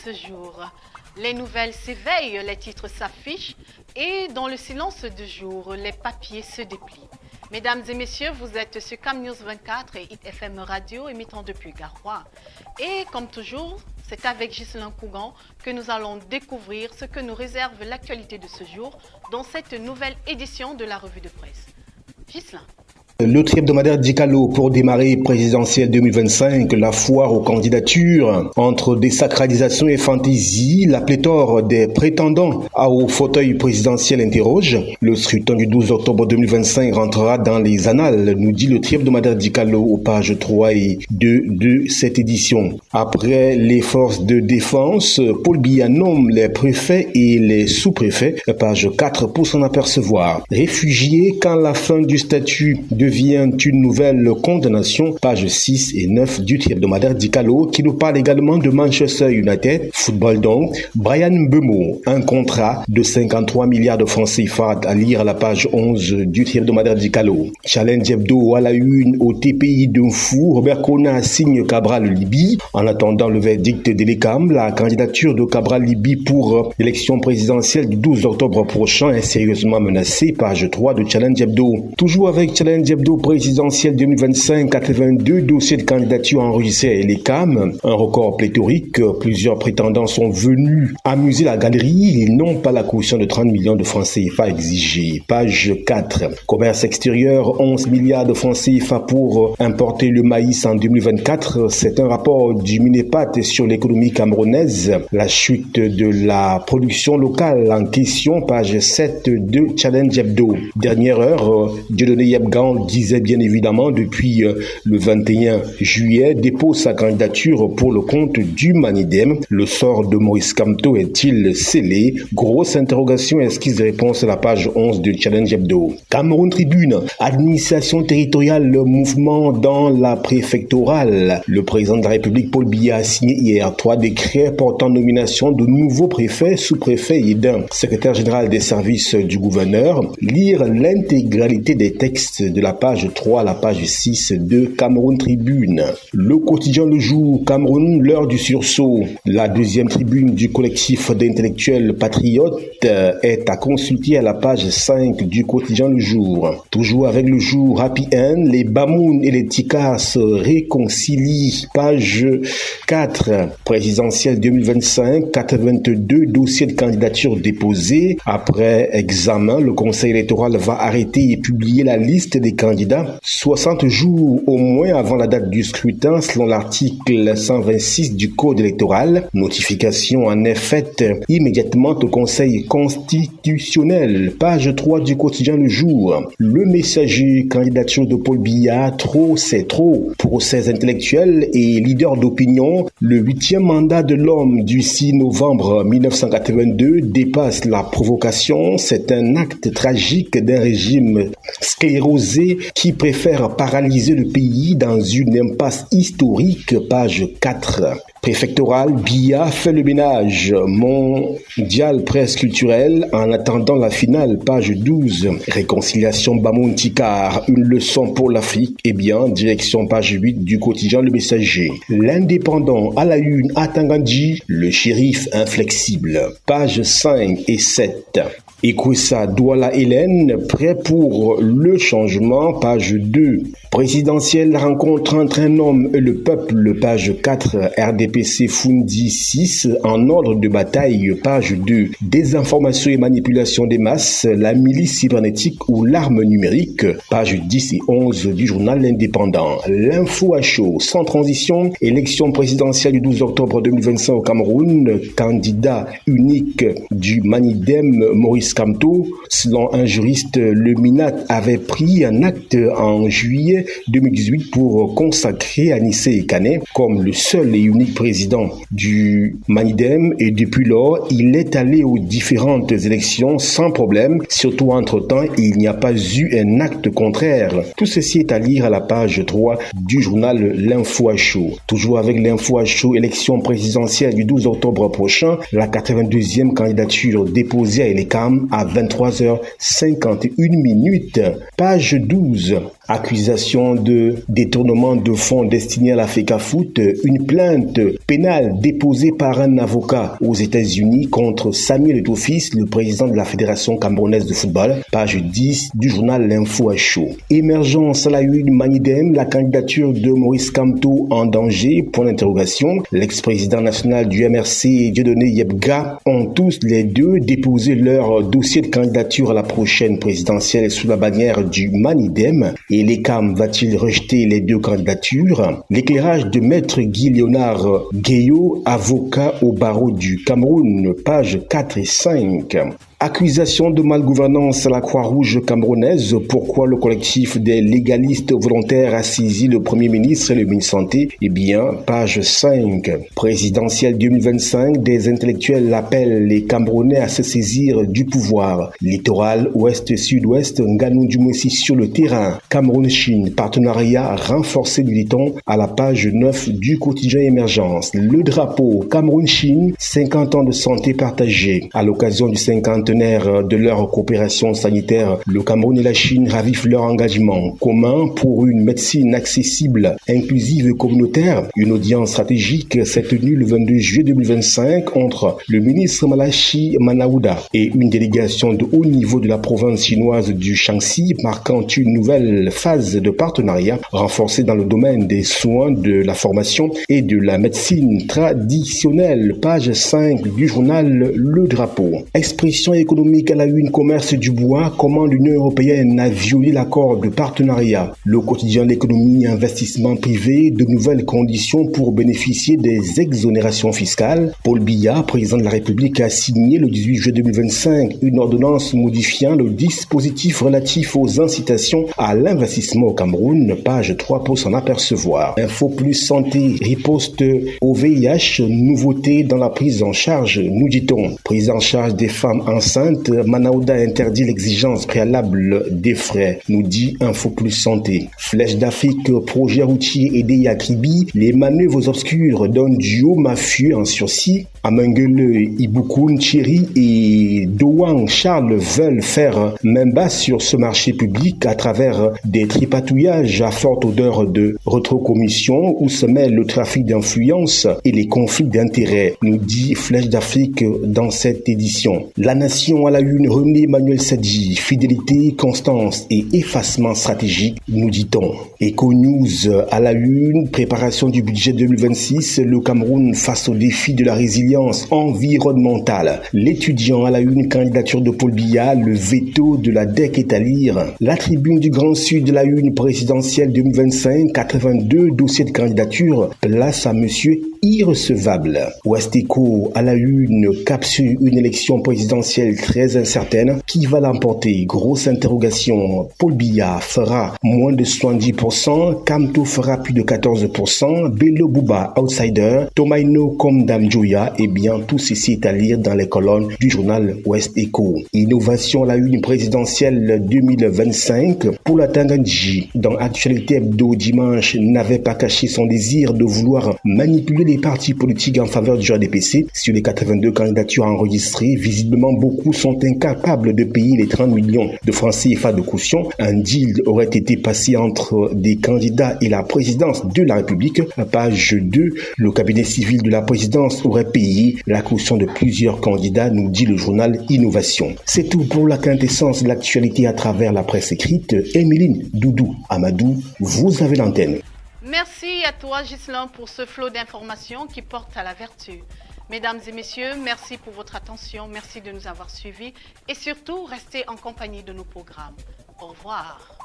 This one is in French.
ce jour. Les nouvelles s'éveillent, les titres s'affichent et dans le silence du jour, les papiers se déplient. Mesdames et messieurs, vous êtes sur Cam News 24 et Hit FM Radio émettant depuis Garoua. Et comme toujours, c'est avec Ghislain Cougan que nous allons découvrir ce que nous réserve l'actualité de ce jour dans cette nouvelle édition de la revue de presse. Ghislain. Le tri-hebdomadaire Dicalo pour démarrer présidentielle 2025, la foire aux candidatures. Entre désacralisation et fantaisie, la pléthore des prétendants au fauteuil présidentiel interroge. Le scrutin du 12 octobre 2025 rentrera dans les annales, nous dit le tri-hebdomadaire Dicalo aux pages 3 et 2 de cette édition. Après les forces de défense, Paul Biya nomme les préfets et les sous-préfets, page 4 pour s'en apercevoir. Réfugiés quand la fin du statut devient une nouvelle condamnation, pages 6 et 9 du tri-hebdomadaire Dicalo, qui nous parle également de Manchester United, football donc, Brian Mbeumo, un contrat de 53 milliards de francs CFA à lire à la page 11 du tri-hebdomadaire Dicalo. Challenge Hebdo à la une au TPI d'un fou, Robert Kona signe Cabral Libye. En attendant le verdict de l'ECAM, la candidature de Cabral Libye pour l'élection présidentielle du 12 octobre prochain est sérieusement menacée, page 3 de Challenge Hebdo. Toujours avec Challenge Hebdo présidentiel 2025, 82 dossiers de candidature enregistrés à l'ECAM, un record pléthorique. Plusieurs prétendants sont venus amuser la galerie et n'ont pas la caution de 30 millions de francs CFA exigée. Page 4. Commerce extérieur, 11 milliards de francs CFA pour importer le maïs en 2024. C'est un rapport du Minepat sur l'économie camerounaise. La chute de la production locale en question, page 7 de Challenge Hebdo. Dernière heure, Dieudonné Yebgan disait bien évidemment depuis le 21 juillet dépose sa candidature pour le compte du Manidem. Le sort de Maurice Kamto est-il scellé? Grosse interrogation, esquisse de réponse à la page 11 de Challenge Hebdo. Cameroun Tribune, administration territoriale, le mouvement dans la préfectorale. Le président de la République Paul Biya a signé hier 3 décrets portant nomination de nouveaux préfets, sous-préfets et d'un secrétaire général des services du gouverneur. Lire l'intégralité des textes de la page 3 à la page 6 de Cameroun Tribune. Le quotidien Le Jour, Cameroun, l'heure du sursaut. La deuxième tribune du collectif d'intellectuels patriotes est à consulter à la page 5 du quotidien Le Jour. Toujours avec Le Jour, Happy End, les Bamoun et les Tikars se réconcilient. Page 4, présidentielle 2025, 82 dossiers de candidature déposés. Après examen, le Conseil électoral va arrêter et publier la liste des candidats 60 jours au moins avant la date du scrutin selon l'article 126 du Code électoral. Notification en est faite immédiatement au Conseil constitutionnel. Page 3 du quotidien Le Jour. Le Messager, candidature de Paul Biya, trop c'est trop. Pour ces intellectuels et leaders d'opinion, le 8e mandat de l'homme du 6 novembre 1982 dépasse la provocation. C'est un acte tragique d'un régime sclérosé qui préfère paralyser le pays dans une impasse historique, page 4. Préfectoral, Biya fait le ménage. Mondial presse culturelle en attendant la finale, page 12. Réconciliation Bamoun-Tikar, une leçon pour l'Afrique. Eh bien, direction page 8 du quotidien Le Messager. L'Indépendant à la une à Tangandji, le shérif inflexible, page 5 et 7. Ekwessa Douala Hélène, prêt pour le changement, page 2. Présidentielle rencontre entre un homme et le peuple, page 4. RDPC Fundi 6, en ordre de bataille, page 2. Désinformation et manipulation des masses, la milice cybernétique ou l'arme numérique, page 10 et 11 du journal L'Indépendant. L'info à chaud, sans transition, élection présidentielle du 12 octobre 2025 au Cameroun, candidat unique du Manidem, Maurice Kamto. Selon un juriste, le MINAT avait pris un acte en juillet 2018 pour consacrer Anissé Kane comme le seul et unique président du Manidem et depuis lors, il est allé aux différentes élections sans problème. Surtout entre-temps, il n'y a pas eu un acte contraire. Tout ceci est à lire à la page 3 du journal L'Info à chaud. Toujours avec l'Info à chaud, élection présidentielle du 12 octobre prochain, la 82e candidature déposée à l'ECAM à 23h51. Page 12. Accusation de détournement de fonds destinés à la FECAFOOT, une plainte pénale déposée par un avocat aux États-Unis contre Samuel Eto'o-Fils, le président de la Fédération camerounaise de football, page 10 du journal L'Info à chaud. Émergence à la une Manidem, la candidature de Maurice Kamto en danger, point d'interrogation. L'ex-président national du MRC, Dieudonné Yebga, ont tous les deux déposé leur dossier de candidature à la prochaine présidentielle sous la bannière du Manidem. Et l'ECAM va-t-il rejeter les deux candidatures? L'éclairage de Maître Guy-Léonard Guéot, avocat au barreau du Cameroun, pages 4 et 5. Accusation de malgouvernance à la Croix-Rouge camerounaise. Pourquoi le collectif des légalistes volontaires a saisi le Premier ministre et le ministre Santé? Eh bien, page 5. Présidentielle 2025, des intellectuels appellent les Camerounais à se saisir du pouvoir. Littoral, ouest-sud-ouest, Nganou Djumossi sur le terrain. Cameroun-Chine, partenariat renforcé du dit-on à la page 9 du quotidien Émergence. Le drapeau Cameroun-Chine, 50 ans de santé partagée. À l'occasion du 50 de leur coopération sanitaire, le Cameroun et la Chine ravivent leur engagement commun pour une médecine accessible, inclusive et communautaire. Une audience stratégique s'est tenue le 22 juillet 2025 entre le ministre Malachi Manaouda et une délégation de haut niveau de la province chinoise du Shaanxi, marquant une nouvelle phase de partenariat renforcé dans le domaine des soins, de la formation et de la médecine traditionnelle. Page 5 du journal Le Drapeau. Expression économique à la une, commerce du bois, comment l'Union européenne a violé l'accord de partenariat. Le quotidien L'économie, investissement privé, de nouvelles conditions pour bénéficier des exonérations fiscales. Paul Biya, président de la République, a signé le 18 juillet 2025 une ordonnance modifiant le dispositif relatif aux incitations à l'investissement au Cameroun, page 3 pour s'en apercevoir. Info plus santé, riposte au VIH, nouveauté dans la prise en charge, nous dit-on. Prise en charge des femmes enceinte, Manaouda interdit l'exigence préalable des frais, nous dit Info Plus Santé. Flèche d'Afrique, projet routier aidé Yakribi, les manœuvres obscures d'un duo mafieux en sursis. Amengele, Iboukoun, Thierry et Douang Charles veulent faire main basse sur ce marché public à travers des tripatouillages à forte odeur de rétrocommission où se mêlent le trafic d'influence et les conflits d'intérêts, nous dit Flèche d'Afrique dans cette édition. La Nation à la une, René Emmanuel Sadji, fidélité, constance et effacement stratégique, nous dit-on. Eco-News à la une, préparation du budget 2026, le Cameroun face au défi de la résilience environnementale. L'étudiant à la une, candidature de Paul Biya, le veto de la DEC est à lire. La tribune du Grand Sud de la une, présidentielle 2025, 82 dossiers de candidature, place à monsieur irrecevable. Ouest Eco à la une, capsule une élection présidentielle très incertaine. Qui va l'emporter? Grosse interrogation. Paul Biya fera moins de 70%, Kamto fera plus de 14%, Bello Bouba outsider, Tomaino comme Dame Joya, et bien tout ceci est à lire dans les colonnes du journal Ouest Eco. Innovation à la une présidentielle 2025 pour la Tangandji. Dans Actualité Hebdo dimanche, n'avait pas caché son désir de vouloir manipuler les partis politiques en faveur du RDPC. Sur les 82 candidatures enregistrées, visiblement beaucoup sont incapables de payer les 30 millions de francs CFA de caution. Un deal aurait été passé entre des candidats et la présidence de la République. Page 2, le cabinet civil de la présidence aurait payé la caution de plusieurs candidats, nous dit le journal Innovation. C'est tout pour la quintessence de l'actualité à travers la presse écrite. Émeline Doudou Amadou, vous avez l'antenne. Merci à toi, Ghislain, pour ce flot d'informations qui porte à la vertu. Mesdames et messieurs, merci pour votre attention, merci de nous avoir suivis et surtout, restez en compagnie de nos programmes. Au revoir.